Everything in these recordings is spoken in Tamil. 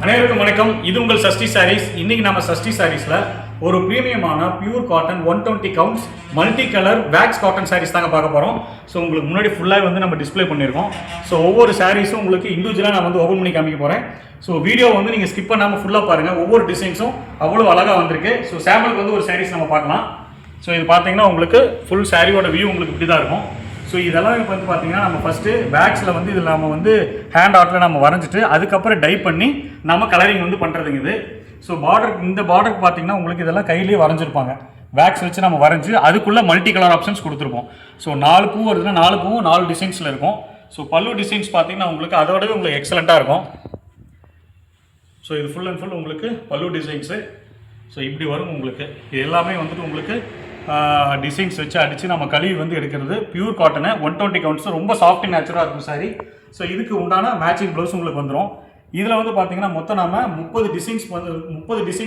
அனைவருக்கும் வணக்கம். இது உங்கள் சஷ்டி சாரீஸ். இன்னைக்கு நம்ம சஷ்டி சாரீஸ்ல ஒரு பிரீமியமான pure cotton 120 counts multi colour wax cotton sarees தாங்க பார்க்க போறோம். ஸோ உங்களுக்கு முன்னாடி ஃபுல்லாக வந்து நம்ம டிஸ்பிளே பண்ணியிருக்கோம். ஸோ ஒவ்வொரு சாரீஸும் உங்களுக்கு இண்டிவிஜுவலாக நான் வந்து ஓப்பன் பண்ணி காமிக்க போகிறேன். ஸோ வீடியோ வந்து நீங்கள் ஸ்கிப் பண்ணாமல் ஃபுல்லாக பாருங்கள். ஒவ்வொரு டிசைன்ஸும் அவ்வளோ அழகாக வந்திருக்கு. ஸோ சாம்பிளுக்கு வந்து ஒரு சாரீஸ் நம்ம பார்க்கலாம். ஸோ இது பார்த்தீங்கன்னா உங்களுக்கு ஃபுல் சாரியோட வியூ உங்களுக்கு இப்படி தான் இருக்கும். ஸோ இதெல்லாம் இப்போ வந்து பார்த்தீங்கன்னா நம்ம ஃபஸ்ட்டு பேக்ஸில் வந்து இதில் நம்ம வந்து ஹேண்ட் ஆர்ட்டில் நம்ம வரைஞ்சிட்டு அதுக்கப்புறம் டைப் பண்ணி நம்ம கலரிங் வந்து பண்ணுறதுங்க இது. ஸோ இந்த பார்டருக்கு பார்த்தீங்கன்னா உங்களுக்கு இதெல்லாம் கையிலேயே வரைஞ்சிருப்பாங்க. வேக்ஸ் வச்சு நம்ம வரைஞ்சி அதுக்குள்ளே மல்டி கலர் ஆப்ஷன்ஸ் கொடுத்துருப்போம். ஸோ 4 பூ வருதுன்னா 4 பூவும் 4 டிசைன்ஸில் இருக்கும். ஸோ பல்லு டிசைன்ஸ் பார்த்தீங்கன்னா உங்களுக்கு அதோடவே உங்களுக்கு எக்ஸலண்ட்டாக இருக்கும். ஸோ இது ஃபுல் அண்ட் ஃபுல் உங்களுக்கு பல்லு டிசைன்ஸு. ஸோ இப்படி வரும் உங்களுக்கு. இது எல்லாமே வந்துட்டு உங்களுக்கு டிசைன்ஸ் வச்சு அடித்து நம்ம கழுவி வந்து எடுக்கிறது. பியூர் காட்டனு 120 கவுண்ட்ஸ் ரொம்ப சாஃப்ட் அண்ட் நேச்சுரலாக இருக்கும் சாரி. ஸோ இதுக்கு உண்டான மேட்சிங் ப்ளவுஸ் உங்களுக்கு வந்துடும். இதில் வந்து பார்த்தீங்கன்னா மொத்தம் நம்ம 30 டிசைன்ஸ்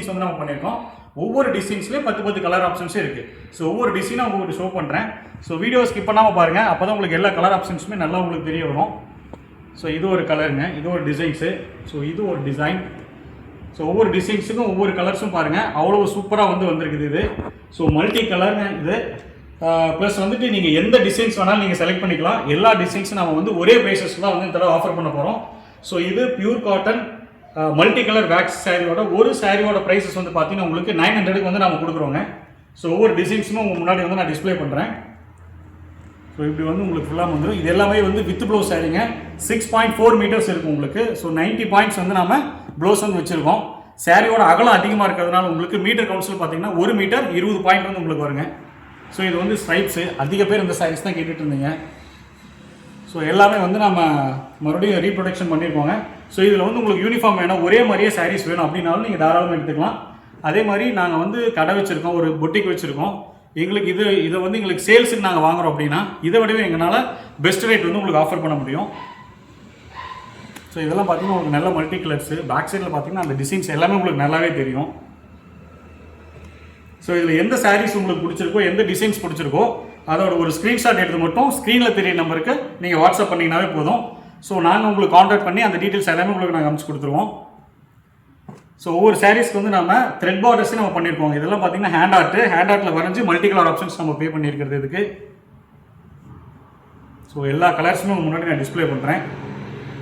வந்து நம்ம பண்ணியிருக்கோம். ஒவ்வொரு டிசைன்ஸ்லேயும் 10 கலர் ஆப்ஷன்ஸே இருக்குது. ஸோ ஒவ்வொரு டிசைனாக உங்களுக்கு ஷோ பண்ணுறேன். ஸோ வீடியோ ஸ்கிப் பண்ணாமல் பாருங்கள். அப்போ தான் உங்களுக்கு எல்லா கலர் ஆப்ஷன்ஸுமே நல்லா உங்களுக்கு தெரிய வரும். ஸோ இது ஒரு கலருங்க, இது ஒரு டிசைன்ஸு. ஸோ இது ஒரு டிசைன். ஸோ ஒவ்வொரு டிசைன்ஸுக்கும் ஒவ்வொரு கலர்ஸும் பாருங்கள் அவ்வளோ சூப்பராக வந்து வந்திருக்குது இது. ஸோ மல்டி கலருங்க இது. ப்ளஸ் வந்துட்டு நீங்கள் எந்த டிசைன்ஸ் வேணாலும் நீங்கள் செலக்ட் பண்ணிக்கலாம். எல்லா டிசைன்ஸும் நம்ம வந்து ஒரே ப்ரைஸஸ் தான் வந்து இந்த தடவை ஆஃபர் பண்ண போகிறோம். ஸோ இது pure cotton multi colour wax சாரியோட ஒரு சாரியோட ப்ரைஸஸ் வந்து பார்த்தீங்கன்னா உங்களுக்கு 900க்கு வந்து நம்ம கொடுக்குறோங்க. ஸோ ஒவ்வொரு டிசைன்ஸுமே உங்கள் முன்னாடி வந்து நான் டிஸ்பிளே பண்ணுறேன். ஸோ இப்படி வந்து உங்களுக்கு ஃபுல்லாக வந்துடும். இது எல்லாமே வந்து வித் ப்ளவுஸ் சாரிங்க. 6.4 மீட்டர்ஸ் இருக்கும் உங்களுக்கு. ஸோ 90 பாயிண்ட்ஸ் வந்து நம்ம ப்ளவுஸ் வந்து வச்சுருக்கோம். சாரியோட அகலம் அதிகமாக இருக்கிறதுனால உங்களுக்கு மீட்டர் கவுன்சில் பார்த்தீங்கன்னா 1 மீட்டர் 20 பாயிண்ட் வந்து உங்களுக்கு வருங்க. ஸோ இது வந்து ஸ்ட்ரைப்ஸு. அதிக பேர் இந்த சாரீஸ் தான் கேட்டுட்டு இருந்தீங்க. ஸோ எல்லாமே வந்து நம்ம மறுபடியும் ரீப்ரொடக்ஷன் பண்ணியிருக்கோங்க. ஸோ இதில் வந்து உங்களுக்கு யூனிஃபார்ம் வேணும், ஒரே மாதிரியே சாரீஸ் வேணும் அப்படின்னாலும் நீங்கள் தாராளமாக எடுத்துக்கலாம். அதே மாதிரி நாங்கள் வந்து கடை வச்சுருக்கோம், ஒரு பொட்டிக் வச்சுருக்கோம். எங்களுக்கு இதை வந்து எங்களுக்கு சேல்ஸுக்கு நாங்கள் வாங்குகிறோம் அப்படின்னா இதை விடவே எங்களால் பெஸ்ட் ரேட் வந்து உங்களுக்கு ஆஃபர் பண்ண முடியும். ஸோ இதெல்லாம் பார்த்தீங்கன்னா உங்களுக்கு நல்ல மல்டி கலர்ஸு. பேக் சைடில் பார்த்தீங்கன்னா அந்த டிசைன்ஸ் எல்லாமே உங்களுக்கு நல்லாவே தெரியும். ஸோ இதில் எந்த சாரீஸ் உங்களுக்கு பிடிச்சிருக்கோ, எந்த டிசைன்ஸ் பிடிச்சிருக்கோ அதோட ஒரு ஸ்க்ரீன்ஷாட் எடுத்து மட்டும் ஸ்க்ரீனில் தெரிய நம்பருக்கு நீங்கள் வாட்ஸ்அப் பண்ணிங்கனாவே போதும். ஸோ நாங்கள் உங்களுக்கு காண்டாக்ட் பண்ணி அந்த டீட்டெயில்ஸ் எல்லாமே உங்களுக்கு நாங்கள் அனுப்பிச்சு கொடுத்துருவோம். ஸோ ஒவ்வொரு சாரீஸ்க்கு வந்து நம்ம த்ரெட் பார்டர்ஸே நம்ம பண்ணியிருக்கோம். இதெல்லாம் பார்த்தீங்கன்னா ஹேண்ட் ஆர்ட்டில் வரைஞ்சி மல்டி கலர் ஆப்ஷன்ஸ் நம்ம பே பண்ணியிருக்கிறது இதுக்கு. ஸோ எல்லா கலர்ஸுமே முன்னாடி நான் டிஸ்பிளே பண்ணுறேன்.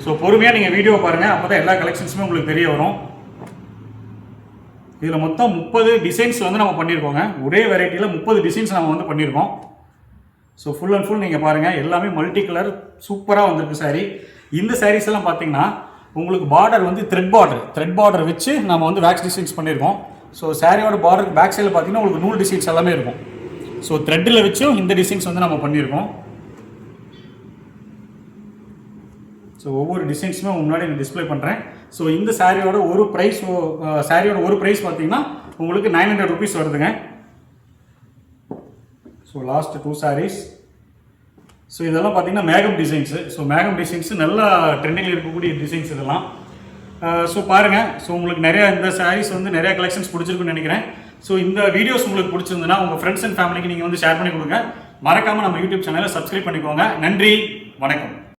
ஸோ பொறுமையாக நீங்கள் வீடியோ பாருங்கள். அப்போ தான் எல்லா கலெக்ஷன்ஸுமே உங்களுக்கு தெரிய வரும். இதில் மொத்தம் 30 டிசைன்ஸ் வந்து நம்ம பண்ணியிருக்கோங்க. ஒரே வெரைட்டியில் 30 டிசைன்ஸ் நம்ம வந்து பண்ணியிருக்கோம். ஸோ ஃபுல் அண்ட் ஃபுல் நீங்கள் பாருங்கள் எல்லாமே மல்டி கலர் சூப்பராக வந்திருக்கு சாரி. இந்த சாரீஸ் எல்லாம் பார்த்தீங்கன்னா உங்களுக்கு பார்டர் வந்து த்ரெட் பார்டர் வச்சு நம்ம வந்து வேக்ஸ் டிசைன்ஸ் பண்ணியிருக்கோம். ஸோ சாரியோட பார்டருக்கு பேக் சைடில் பார்த்தீங்கன்னா உங்களுக்கு நூல் டிசைன்ஸ் எல்லாமே இருக்கும். ஸோ த்ரெட்டில் வச்சும் இந்த டிசைன்ஸ் வந்து நம்ம பண்ணியிருக்கோம். ஸோ ஒவ்வொரு டிசைன்ஸுமே முன்னாடி நான் டிஸ்பிளே பண்ணுறேன். ஸோ இந்த சாரியோட ஒரு ப்ரைஸ் பார்த்தீங்கன்னா உங்களுக்கு 900 ருபீஸ் வருதுங்க. So last 2 saris. ஸோ இதெல்லாம் பார்த்தீங்கன்னா மேகம் டிசைன்ஸு. ஸோ மேகம் டிசைன்ஸு நல்லா ட்ரெண்டிங்கில் இருக்கக்கூடிய டிசைன்ஸ் இதெல்லாம். ஸோ பாருங்கள். ஸோ உங்களுக்கு இந்த சாரீஸ் வந்து நிறையா கலெக்ஷன்ஸ் பிடிச்சிருக்குன்னு நினைக்கிறேன். ஸோ இந்த வீடியோஸ் உங்களுக்கு பிடிச்சிருந்துன்னா உங்கள் ஃப்ரெண்ட்ஸ் அண்ட் ஃபேமிலிக்கு நீங்கள் வந்து ஷேர் பண்ணி கொடுங்க. மறக்காமல் நம்ம யூடியூப் சேனலை சப்ஸ்கிரைப் பண்ணிக்கோங்க. நன்றி, வணக்கம்.